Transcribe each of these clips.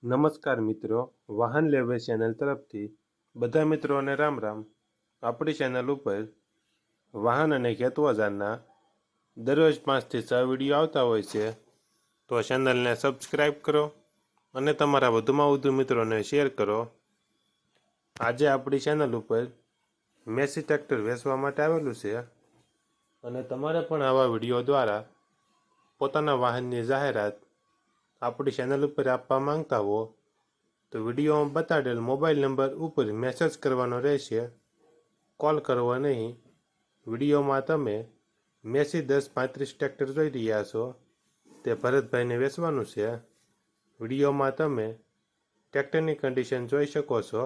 નમસ્કાર મિત્રો, વાહન લેવે ચેનલ તરફથી બધા મિત્રોને રામ રામ। આપણી ચેનલ ઉપર વાહન અને ખેત ઓજારના દરરોજ 5 થી 6 વિડીયો આવતા હોય છે, તો ચેનલને સબસ્ક્રાઈબ કરો અને તમારા વધુમાં વધુ મિત્રોને શેર કરો। આજે આપણી ચેનલ ઉપર મેસી ટ્રેક્ટર વેચવા માટે આવેલું છે અને તમારે પણ આવા વિડીયો દ્વારા પોતાના વાહનની જાહેરાત આપણી ચેનલ ઉપર આપવા માંગતા હો તો વિડીયોમાં બતાડેલ મોબાઈલ નંબર ઉપર મેસેજ કરવાનો રહેશે, કોલ કરવો નહીં। વિડીયોમાં તમે મેસી 1035 ટ્રેક્ટર જોઈ રહ્યા છો, તે ભરતભાઈને વેચવાનું છે। વિડીયોમાં તમે ટ્રેક્ટરની કન્ડિશન જોઈ શકો છો।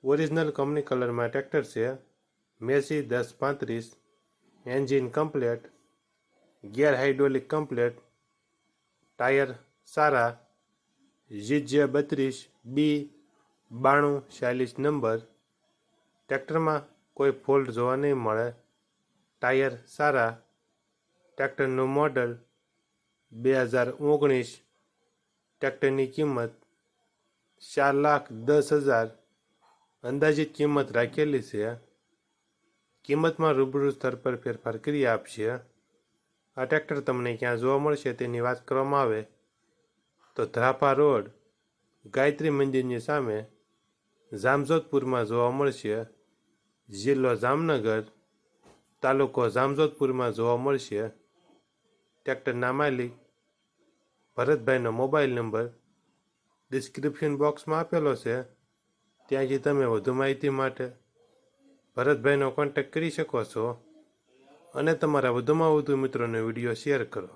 ઓરિજિનલ કંપની કલરમાં ટ્રેક્ટર છે, Massey 1035, engine complete, gear hydraulic complete, tyre સારા, GJ32B9240 નંબર। ટ્રેક્ટરમાં કોઈ ફોલ્ટ જોવા નહીં મળે, ટાયર સારા। ટ્રેક્ટરનું મોડલ 2019। ટ્રેક્ટરની કિંમત 4,10,000 અંદાજિત કિંમત રાખેલી છે। કિંમતમાં રૂબરૂ સ્તર પર ફેરફાર કરી આપશે। આ ટ્રેક્ટર તમને ક્યાં જોવા મળશે તેની વાત કરવામાં આવે તો ધ્રાપા રોડ, ગાયત્રી મંદિરની સામે, જામજોધપુરમાં જોવા મળશે। જિલ્લો જામનગર, તાલુકો જામજોધપુરમાં જોવા મળશે। ટ્રેક્ટરના માલિક ભરતભાઈનો મોબાઈલ નંબર ડિસ્ક્રિપ્શન બોક્સમાં આપેલો છે, ત્યાંથી તમે વધુ માહિતી માટે ભરતભાઈનો કોન્ટેક્ટ કરી શકો છો અને તમારા વધુમાં વધુ મિત્રોને વિડીયો શેર કરો।